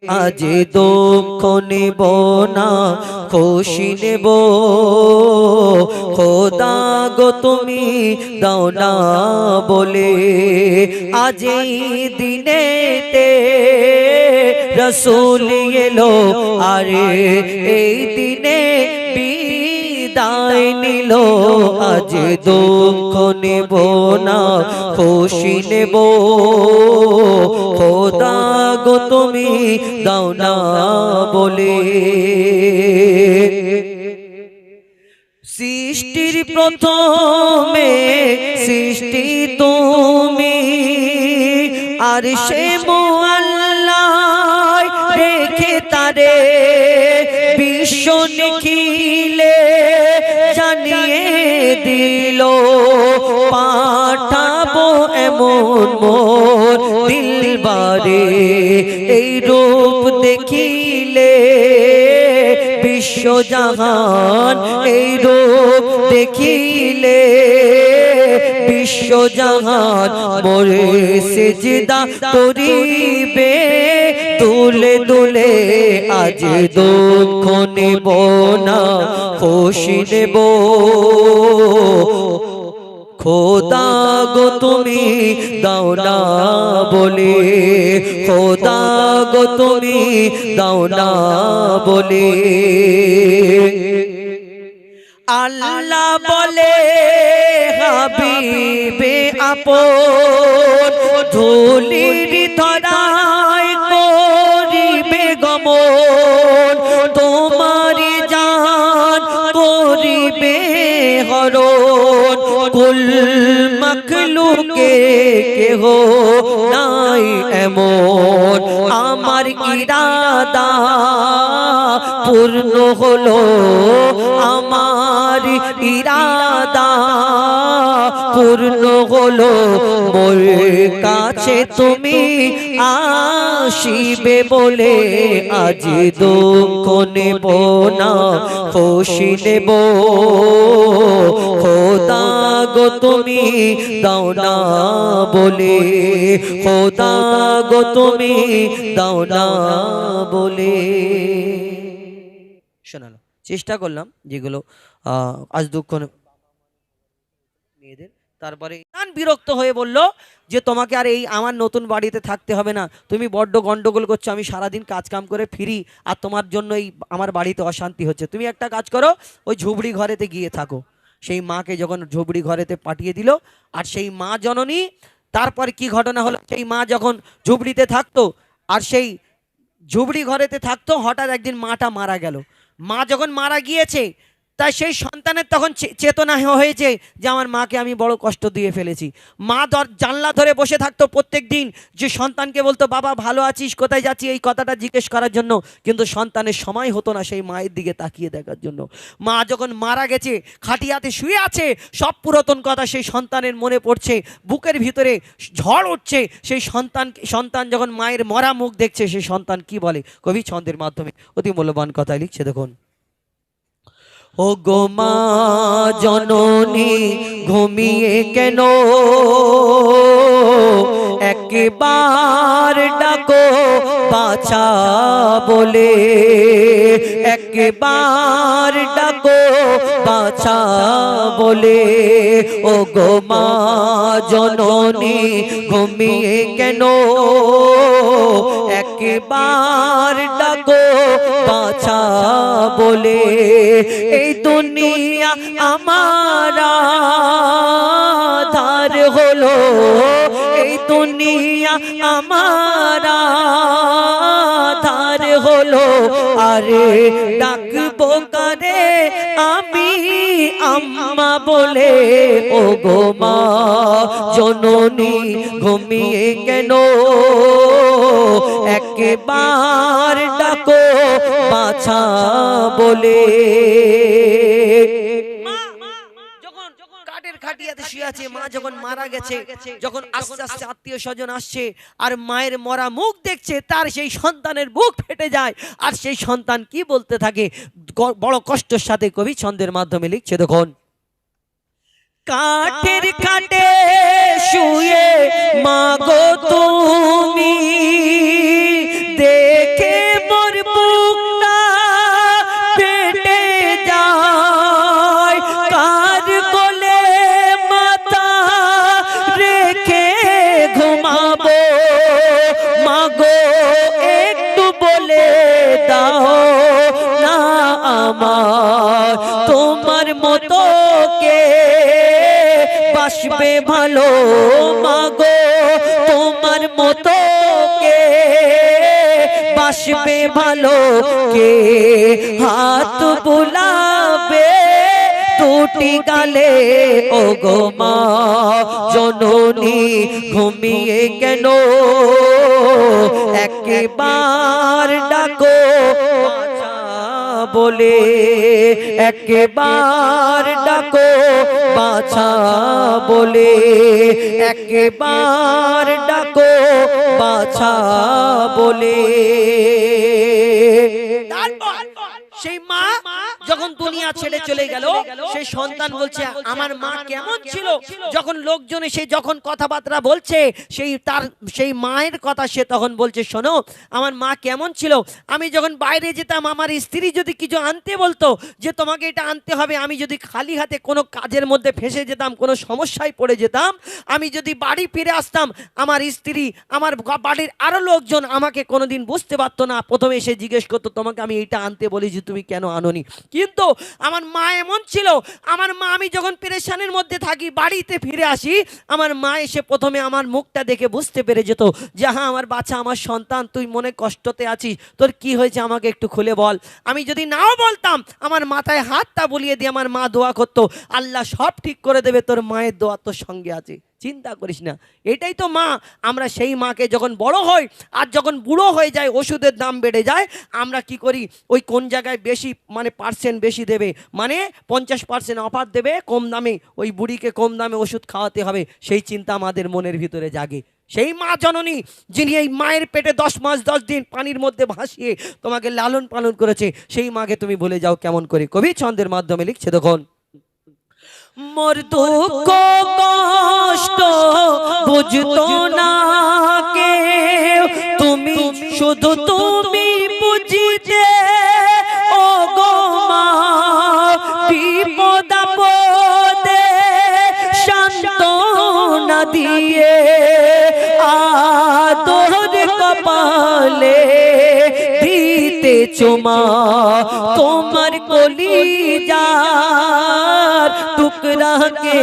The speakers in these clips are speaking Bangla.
আজ দুঃখ নেব না খুশি নেব খোদা গো তুমি দাও না বলে আজ এই দিনেতে রাসূল এলো আরে এই দিনে বিদায় নিল আজ দুঃখ নেব না খুশি নেব খোদা গো তুমি দাও না বলে সৃষ্টির প্রথমে সৃষ্টি তুমি আর সে মুআল্লাহ রেখে তারে বিশ্ব নিখিলে জানিয়ে দিল পাঠাবো এমন মোর দিলবারে এই রূপ দেখিলে বিশ্বজাহান এই রূপ দেখিলে বিশ্বজাহান মোরে সিজদা করিবে দুলে দুলে আজ দুঃখ নেব না খুশি নেব খোদা গো তুমি দাও না বলে খোদা গো তুমি দাও না বলে আল্লাহ বলে হাবিবে আপন ধুলির ধরায় করিবে গমন তোমার জান করিবে হরণ কুল মখলুকে কেহ নাই এমন আমার ইরাদা পূর্ণ হলো আমার ইরাদা পূর্ণ হলো মোর কাছে তুমি আসিবে বলে আজ দুঃখ নেব না খুশি নেব খোদা গো তুমি দাও না বলে খোদা গো তুমি দাও না বলে শোনালো চেষ্টা করলাম যেগুলো আজ দুঃখ মেয়েদের তারপরে বিরক্ত হয়ে বলল যে তোমাকে আর এই আমার নতুন বাড়িতে থাকতে হবে না তুমি বড্ড গন্ডগোল করছো আমি সারাদিন কাজ কাম করে ফিরি আর তোমার জন্য এই আমার বাড়িতে অশান্তি হচ্ছে তুমি একটা কাজ করো ওই ঝুবড়ি ঘরেতে গিয়ে থাকো সেই মাকে যখন ঝুবড়ি ঘরেতে পাঠিয়ে দিল আর সেই মা জননী তারপর কি ঘটনা হলো সেই মা যখন ঝুবড়িতে থাকতো আর সেই ঝুবড়ি ঘরেতে থাকতো হঠাৎ একদিন মাটা মারা গেল মা যখন মারা গিয়েছে তাই সেই সন্তানের তখন চেতনা হয়েছে যে আমার মাকে আমি বড় কষ্ট দিয়ে ফেলেছি মা জানলা ধরে বসে থাকতো প্রত্যেক দিন যে সন্তানকে বলতো বাবা ভালো আছিস কোথায় যাচ্ছি এই কথাটা জিজ্ঞেস করার জন্য কিন্তু সন্তানের সময় হতো না সেই মায়ের দিকে তাকিয়ে দেখার জন্য মা যখন মারা গেছে খাটিয়াতে শুয়ে আছে সব পুরাতন কথা সেই সন্তানের মনে পড়ছে বুকের ভিতরে ঝড় উঠছে সেই সন্তান যখন মায়ের মরা মুখ দেখছে সেই সন্তান কি বলে কবি ছন্দের মাধ্যমে অতি মূল্যবান কথা লিখছে দেখুন ও গো মা জননী ঘুমিয়ে কেন একবার ডাকো বাছা বলে একবার ডাকো বাছা বলে ও গো মা জননী ঘুমিয়ে কেন একবার ডাকো বাছা বলে এই দুনিয়া আমার আধার হলো এই দুনিয়া আমার আধার হলো আরে ডাকবো কারে আমি আম্মা বলে ও গো মা জননী ঘুমিয়ে কেন একবার ডাকো বাছা বলে খাটিয়াতে শুয়ে আছে মা যখন মারা গেছে যখন আস্তে আস্তে আত্মীয় স্বজন আসছে আর মায়ের মরা মুখ দেখছে তার সেই সন্তানের বুক ফেটে যায় আর সেই সন্তান কি বলতে থাকে বড় কষ্টের সাথে কবি ছন্দের মাধ্যমে লিখছে দেখুন কাঠের খাটে শুয়ে মা গো তুমি দেখে আমার তোমার মতো কে বাসবে ভালো মাগো তোমার মতো কে বাসবে ভালো কে হাত বুলাবে দুটি গালে ও গো মা জননী ঘুমিয়ে কেন একবার ডাকো বাছা বলে একবার ডাকো বাছা বলে একবার ডাকো বাছা বলে সেই মা যখন দুনিয়া ছেড়ে চলে গেল সেই সন্তান বলছে আমার মা কেমন ছিল যখন লোকজনে সেই যখন কথাবার্তা বলছে সেই মায়ের কথা সে তখন বলছে শোনো আমার মা কেমন ছিল আমি যখন বাইরে যেতাম আমার স্ত্রী যদি কিছু আনতে বলতো যে তোমাকে এটা আনতে হবে আমি যদি খালি হাতে কোনো কাজের মধ্যে ফেসে যেতাম কোনো সমস্যায় পড়ে যেতাম আমি যদি বাড়ি ফিরে আসতাম আমার স্ত্রী আমার বাড়ির আরো লোকজন আমাকে কোনোদিন বুঝতে পারতো না প্রথমে এসে জিজ্ঞেস করতো তোমাকে আমি এটা আনতে বলেছি তুমি কেন আনোনি কিন্তু আমার মা এমন ছিল আমার মা আমি যখন পেরেশানির মধ্যে থাকি বাড়িতে ফিরে আসি আমার মা এসে প্রথমে আমার মুখটা দেখে বুঝতে পেরে যেত যে হ্যাঁ আমার বাচ্চা আমার সন্তান তুই মনে কষ্টতে আছিস তোর কি হয়েছে আমাকে একটু খুলে বল আমি যদি নাও বলতাম আমার মাথায় হাতটা বুলিয়ে দিয়ে আমার মা দোয়া করতো আল্লাহ সব ঠিক করে দেবে তোর মায়ের দোয়া তোর সঙ্গে আছে চিন্তা করিস না এটাই তো মা আমরা সেই মাকে যখন বড় হই আর যখন বুড়ো হয়ে যায় ওষুধের দাম বেড়ে যায় আমরা কি করি ওই কোন জায়গায় বেশি মানে পার্সেন্ট বেশি দেবে মানে 50% অফার দেবে কম দামে ওই বুড়িকে কম দামে ওষুধ খাওয়াতে হবে সেই চিন্তা আমাদের মনের ভিতরে জাগে সেই মা জননী যিনি এই মায়ের পেটে 10 মাস 10 দিন পানির মধ্যে ভাসিয়ে তোমাকে লালন পালন করেছে সেই মাকে তুমি ভুলে যাও কেমন করে কবি ছন্দের মাধ্যমে লিখছে দেখুন মোর দুঃখ কষ্ট বুঝতো না কে তুমি শুধু তুমি বুঝিতে ও গো মা বিপদ আপদে সান্ত্বনা দিয়ে আদর কপালে দিতেছো মা তোমার কলিজার টুকরাকে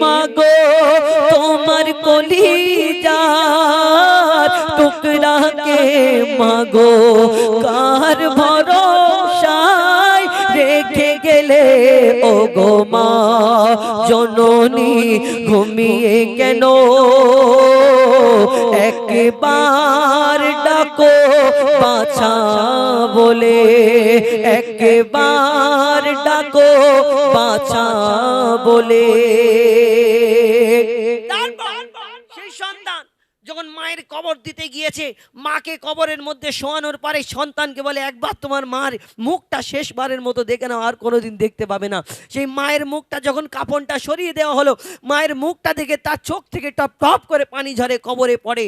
মাগো তোমার কলিজার টুকরাকে মাগো কার ভরসায় রেখে গেলে ও গো মা জননী ঘুমিয়ে কেন একবার ডাকো বাছা বলে একবার ডাকো বাছা বলে সেই সন্তান যখন মায়ের কবর দিতে গিয়েছে মাকে কবরের মধ্যে শোয়ানোর পরে সন্তানকে বলে একবার তোমার মার মুখটা শেষবারের মতো দেখে নাও আর কোনোদিন দেখতে পাবে না সেই মায়ের মুখটা যখন কাফনটা সরিয়ে দেওয়া হলো মায়ের মুখটা দেখে তার চোখ থেকে টপ টপ করে পানি ঝরে কবরে পড়ে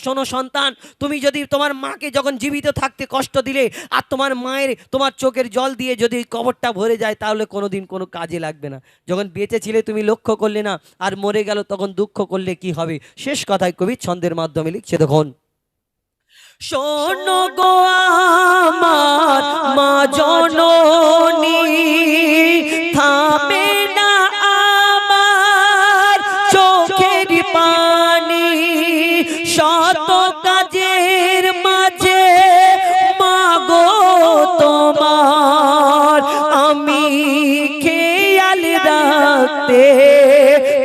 শোনো সন্তান তুমি যদি তোমার মাকে যখন জীবিত থাকতে কষ্ট দিলে আর তোমার মায়ের তোমার চোখের জল দিয়ে যদি কবরটা ভরে যায় তাহলে কোনোদিন কোনো কাজে লাগবে না যখন বেঁচে ছিলে তুমি লক্ষ্য করলে না আর মরে গেল তখন দুঃখ করলে কি হবে শেষ কথায় কবি ছন্দের মাধ্যমে লিখছে দেখুন শোনো গো আমার মা জননী থামে না আমার চোখের পানি শত কাজের মাঝে মাগো তোমার আমি খেয়াল রাখতে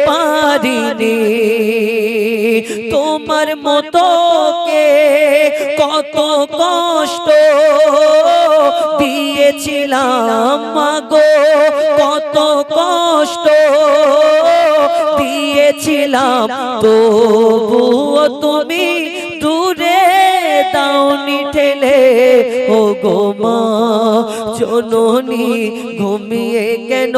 পারিনি তোমার মতো কে কত কষ্ট দিয়েছিলাম মাগো কত কষ্ট দিয়েছিলাম তবুও তুমি দূরে দাওনি ঠেলে ও গো মা জননী ঘুমিয়ে কেন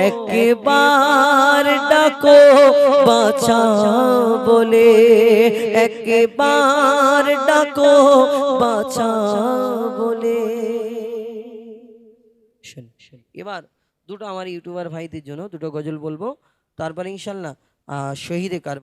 একবার ডাকো বাছা বলে একবার ডাকো বাছা বলে এবার দুটো আমার ইউটিউবার ভাইদের জন্য দুটো গজল বলবো তারপরে ইনশাল্লাহ শহীদে কার